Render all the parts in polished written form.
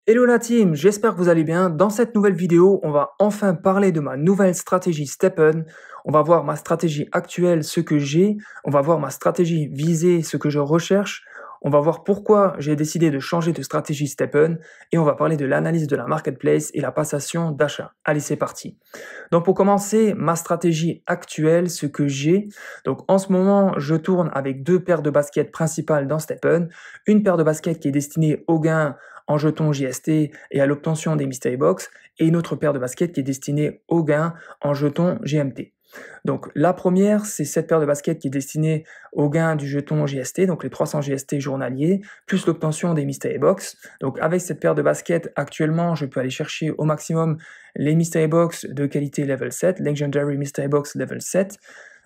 Hello la team, j'espère que vous allez bien. Dans cette nouvelle vidéo, on va enfin parler de ma nouvelle stratégie STEPN. On va voir ma stratégie actuelle, ce que j'ai. On va voir ma stratégie visée, ce que je recherche. On va voir pourquoi j'ai décidé de changer de stratégie STEPN. Et on va parler de l'analyse de la marketplace et la passation d'achat. Allez, c'est parti. Donc pour commencer, ma stratégie actuelle, ce que j'ai. Donc en ce moment, je tourne avec deux paires de baskets principales dans STEPN. Une paire de baskets qui est destinée au gain en jetons JST et à l'obtention des mystery box, et une autre paire de baskets qui est destinée au gain en jetons GMT. Donc la première, c'est cette paire de baskets qui est destinée au gain du jeton JST, donc les 300 JST journaliers, plus l'obtention des mystery box. Donc avec cette paire de baskets, actuellement, je peux aller chercher au maximum les mystery box de qualité level 7, Legendary Mystery Box level 7.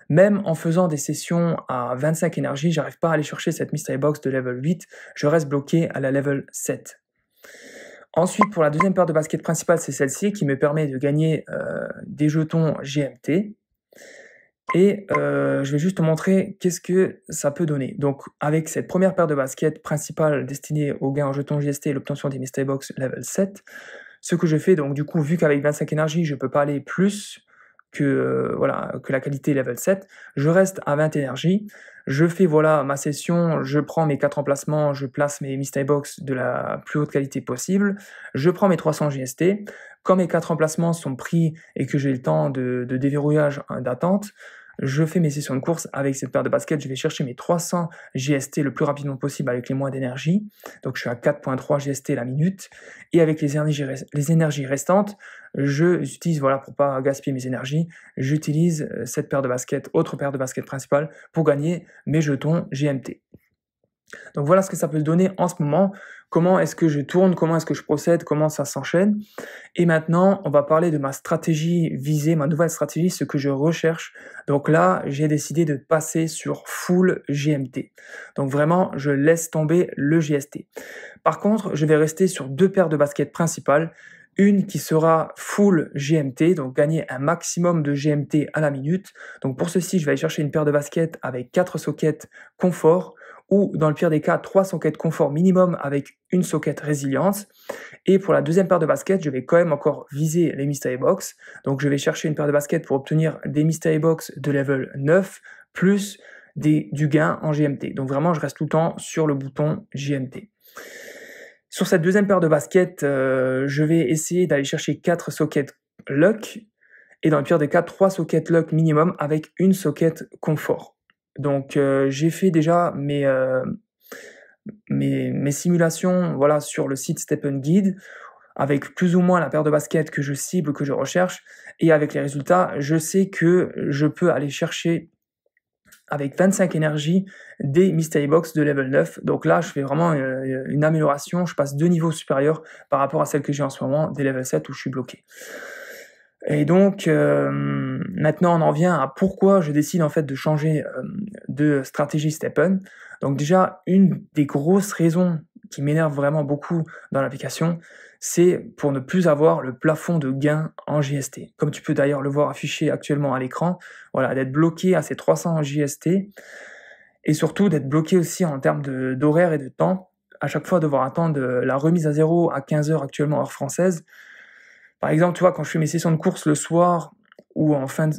Même en faisant des sessions à 25 énergies, j'arrive pas à aller chercher cette mystery box de level 8, je reste bloqué à la level 7. Ensuite, pour la deuxième paire de baskets principale, c'est celle-ci qui me permet de gagner des jetons GMT. Et je vais juste te montrer qu'est-ce que ça peut donner. Donc, avec cette première paire de baskets principale destinée au gain en jetons GST et l'obtention des mystery box level 7, ce que je fais, donc du coup, vu qu'avec 25 énergies, je peux pas aller plus que, que la qualité level 7, je reste à 20 énergies. Je fais ma session, je prends mes 4 emplacements, je place mes mystery box de la plus haute qualité possible, je prends mes 300 GST. Quand mes 4 emplacements sont pris et que j'ai le temps de déverrouillage d'attente, je fais mes sessions de course avec cette paire de baskets, je vais chercher mes 300 GST le plus rapidement possible avec les moins d'énergie. Donc je suis à 4.3 GST la minute. Et avec les énergies restantes, j'utilise, pour pas gaspiller mes énergies, j'utilise cette paire de baskets, autre paire de baskets principale, pour gagner mes jetons GMT. Donc voilà ce que ça peut donner en ce moment. Comment est-ce que je tourne, comment est-ce que je procède, comment ça s'enchaîne. Et maintenant, on va parler de ma stratégie visée, ma nouvelle stratégie, ce que je recherche. Donc là, j'ai décidé de passer sur full GMT. Donc vraiment, je laisse tomber le GST. Par contre, je vais rester sur deux paires de baskets principales. Une qui sera full GMT, donc gagner un maximum de GMT à la minute. Donc pour ceci, je vais aller chercher une paire de baskets avec 4 sockets confort, ou dans le pire des cas, 3 sockets confort minimum avec une socket résilience. Et pour la deuxième paire de baskets, je vais quand même encore viser les mystery box. Donc je vais chercher une paire de baskets pour obtenir des mystery box de level 9, plus du gain en GMT. Donc vraiment, je reste tout le temps sur le bouton GMT. Sur cette deuxième paire de baskets, je vais essayer d'aller chercher 4 sockets luck, et dans le pire des cas, 3 sockets luck minimum avec une socket confort. Donc j'ai fait déjà mes simulations sur le site STEPN Guide, avec plus ou moins la paire de baskets que je cible, que je recherche, et avec les résultats, je sais que je peux aller chercher avec 25 énergies des mystery box de level 9. Donc là, je fais vraiment une amélioration, je passe 2 niveaux supérieurs par rapport à celle que j'ai en ce moment, des level 7 où je suis bloqué. Et donc, maintenant, on en vient à pourquoi je décide en fait de changer de stratégie STEPN. Donc déjà, une des grosses raisons qui m'énerve vraiment beaucoup dans l'application, c'est pour ne plus avoir le plafond de gain en JST. Comme tu peux d'ailleurs le voir affiché actuellement à l'écran, d'être bloqué à ces 300 JST, et surtout d'être bloqué aussi en termes d'horaire et de temps, à chaque fois devoir attendre la remise à zéro à 15h actuellement heure française. Par exemple, tu vois, quand je fais mes sessions de course le soir ou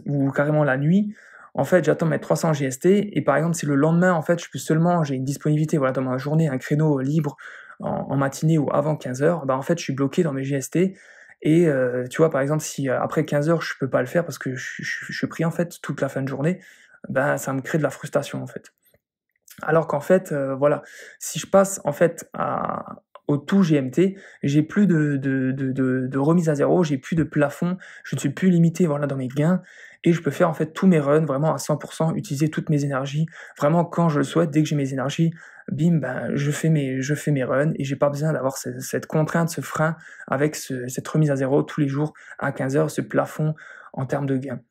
ou carrément la nuit, en fait, j'attends mes 300 GST, et par exemple, si le lendemain, en fait, j'ai une disponibilité, dans ma journée, un créneau libre en matinée ou avant 15h, en fait, je suis bloqué dans mes GST. Et tu vois, par exemple, si après 15h, je peux pas le faire parce que je suis pris, en fait, toute la fin de journée, ça me crée de la frustration, en fait. Alors qu'en fait, si je passe, en fait, au tout GMT, j'ai plus de remise à zéro, j'ai plus de plafond, je ne suis plus limité, dans mes gains, et je peux faire, en fait, tous mes runs vraiment à 100%, utiliser toutes mes énergies, vraiment quand je le souhaite. Dès que j'ai mes énergies, bim, je fais mes runs, et j'ai pas besoin d'avoir cette contrainte, ce frein, avec cette remise à zéro tous les jours à 15h, ce plafond en termes de gains.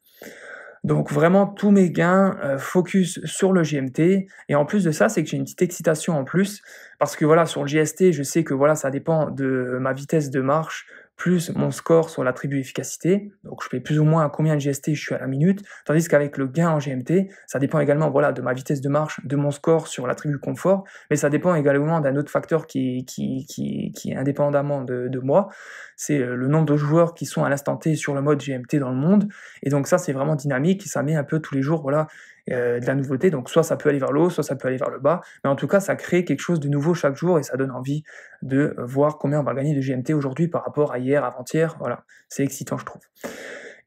Donc vraiment, tous mes gains focus sur le GMT, et en plus de ça, c'est que j'ai une petite excitation en plus, parce que sur le GST, je sais que ça dépend de ma vitesse de marche plus mon score sur l'attribut efficacité. Donc je fais plus ou moins à combien de GST je suis à la minute, tandis qu'avec le gain en GMT, ça dépend également voilà, de ma vitesse de marche, de mon score sur l'attribut confort, mais ça dépend également d'un autre facteur qui est indépendamment de moi, c'est le nombre de joueurs qui sont à l'instant T sur le mode GMT dans le monde, et donc ça c'est vraiment dynamique, ça met un peu tous les jours voilà, de la nouveauté, donc soit ça peut aller vers le haut, soit ça peut aller vers le bas, mais en tout cas ça crée quelque chose de nouveau chaque jour et ça donne envie de voir combien on va gagner de GMT aujourd'hui par rapport à hier, avant-hier, voilà, c'est excitant je trouve.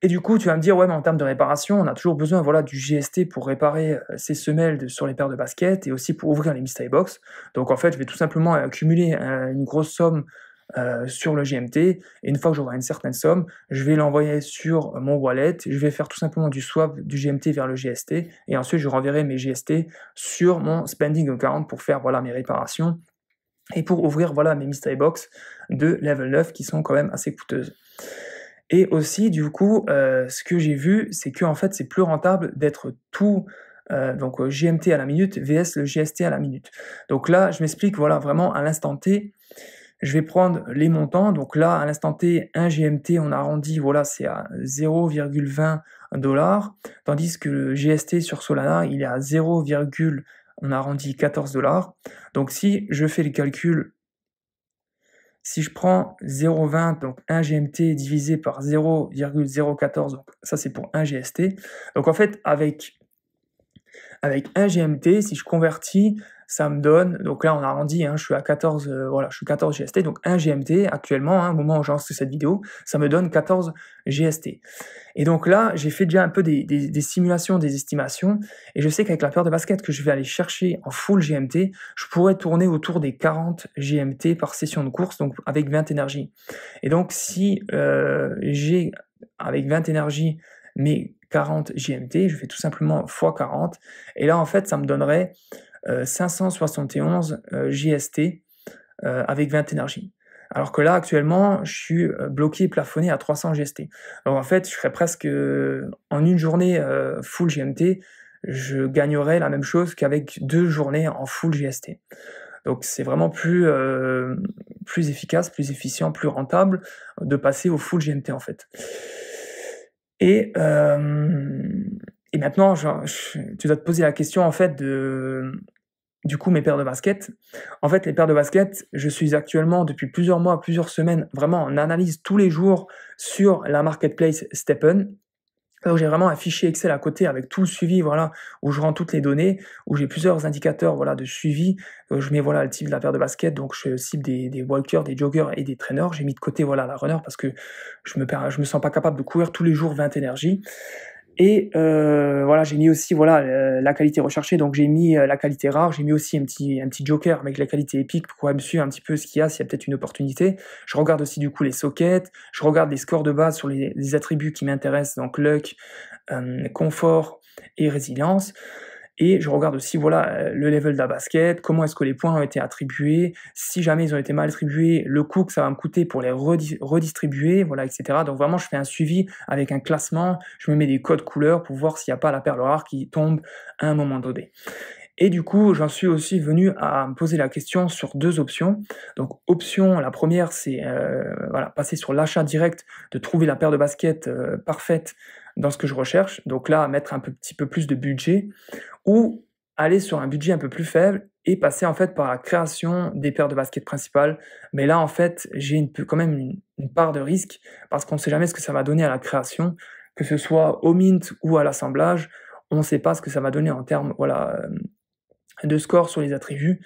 Et du coup tu vas me dire ouais mais en termes de réparation on a toujours besoin voilà, du GST pour réparer ces semelles sur les paires de baskets et aussi pour ouvrir les mystery box, donc en fait je vais tout simplement accumuler une grosse somme sur le GMT, et une fois que j'aurai une certaine somme, je vais l'envoyer sur mon wallet, je vais faire tout simplement du swap du GMT vers le GST, et ensuite je renverrai mes GST sur mon spending account pour faire voilà, mes réparations, et pour ouvrir voilà, mes mystery box de level 9 qui sont quand même assez coûteuses. Et aussi, du coup, ce que j'ai vu, c'est que en fait, c'est plus rentable d'être tout donc GMT à la minute vs le GST à la minute. Donc là, je m'explique, voilà, vraiment à l'instant T, je vais prendre les montants, donc là, à l'instant T, 1 GMT, on arrondit, voilà, c'est à 0,20 $, tandis que le GST sur Solana, il est à 0, on arrondit 14 $. Donc si je fais les calculs, si je prends 0,20, donc 1 GMT divisé par 0,014, donc ça c'est pour 1 GST, donc en fait, avec 1 GMT, si je convertis, ça me donne, donc là on arrondit, je suis à 14, voilà, je suis 14 GST, donc 1 GMT actuellement, au moment où j'enregistre cette vidéo, ça me donne 14 GST. Et donc là, j'ai fait déjà un peu des simulations, des estimations, et je sais qu'avec la paire de baskets que je vais aller chercher en full GMT, je pourrais tourner autour des 40 GMT par session de course, donc avec 20 énergies. Et donc si j'ai avec 20 énergies mes 40 GMT, je fais tout simplement x 40, et là en fait ça me donnerait 571 GST avec 20 énergies. Alors que là, actuellement, je suis bloqué, plafonné à 300 GST. Donc en fait, je serais presque, en une journée full GMT, je gagnerais la même chose qu'avec 2 journées en full GST. Donc c'est vraiment plus efficace, plus efficient, plus rentable de passer au full GMT en fait. Et maintenant, tu dois te poser la question en fait du coup, mes paires de baskets. En fait, les paires de baskets, je suis actuellement depuis plusieurs mois, plusieurs semaines, vraiment en analyse tous les jours sur la marketplace Stepn. Donc j'ai vraiment un fichier Excel à côté avec tout le suivi, voilà, où je rends toutes les données, où j'ai plusieurs indicateurs, voilà, de suivi. Je mets voilà le type de la paire de baskets, donc je cible des walkers, des joggers et des trainers. J'ai mis de côté voilà la runner parce que je me sens pas capable de courir tous les jours 20 énergies. Et voilà, j'ai mis aussi voilà la qualité recherchée, donc j'ai mis la qualité rare, j'ai mis aussi un petit joker avec la qualité épique pour me suivre un petit peu ce qu'il y a, s'il y a peut-être une opportunité. Je regarde aussi du coup les sockets, je regarde les scores de base sur les attributs qui m'intéressent, donc luck, confort et résilience. Et je regarde aussi voilà, le level de la basket, comment est-ce que les points ont été attribués, si jamais ils ont été mal attribués, le coût que ça va me coûter pour les redistribuer, voilà, etc. Donc vraiment, je fais un suivi avec un classement, je me mets des codes couleurs pour voir s'il n'y a pas la perle rare qui tombe à un moment donné. Et du coup, j'en suis aussi venu à me poser la question sur 2 options. Donc option, la première, c'est voilà, passer sur l'achat direct, de trouver la paire de baskets parfaite dans ce que je recherche. Donc là, mettre un petit peu plus de budget, ou aller sur un budget un peu plus faible et passer en fait par la création des paires de baskets principales. Mais là, en fait, j'ai quand même une part de risque parce qu'on ne sait jamais ce que ça va donner à la création, que ce soit au mint ou à l'assemblage. On ne sait pas ce que ça va donner en termes voilà, de score sur les attributs.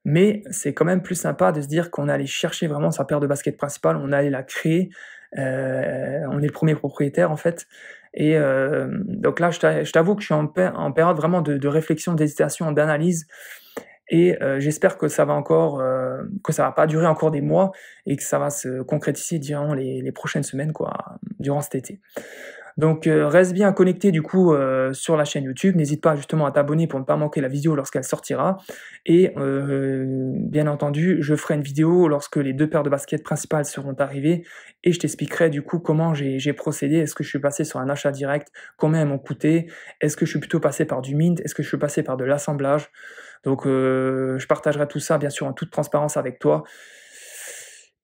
Mais c'est quand même plus sympa de se dire qu'on est allé chercher vraiment sa paire de baskets principale, on est allé la créer, on est le premier propriétaire en fait. Et donc là, je t'avoue que je suis en période vraiment de réflexion, d'hésitation, d'analyse. Et j'espère que ça va encore, que ça va pas durer encore des mois et que ça va se concrétiser durant les prochaines semaines, quoi, durant cet été. Donc reste bien connecté du coup sur la chaîne YouTube, n'hésite pas justement à t'abonner pour ne pas manquer la vidéo lorsqu'elle sortira, et bien entendu je ferai une vidéo lorsque les 2 paires de baskets principales seront arrivées, et je t'expliquerai du coup comment j'ai procédé, est-ce que je suis passé sur un achat direct, combien elles m'ont coûté, est-ce que je suis plutôt passé par du mint, est-ce que je suis passé par de l'assemblage. Donc je partagerai tout ça bien sûr en toute transparence avec toi.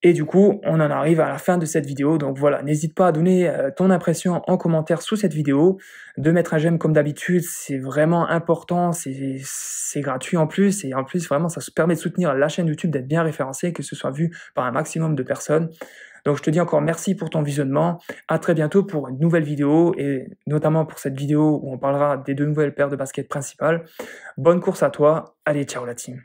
Et du coup, on en arrive à la fin de cette vidéo. Donc voilà, n'hésite pas à donner ton impression en commentaire sous cette vidéo, de mettre un j'aime comme d'habitude, c'est vraiment important, c'est gratuit en plus, et en plus vraiment ça se permet de soutenir la chaîne YouTube, d'être bien référencée, que ce soit vu par un maximum de personnes. Donc je te dis encore merci pour ton visionnement, à très bientôt pour une nouvelle vidéo, et notamment pour cette vidéo où on parlera des 2 nouvelles paires de baskets principales. Bonne course à toi, allez ciao la team.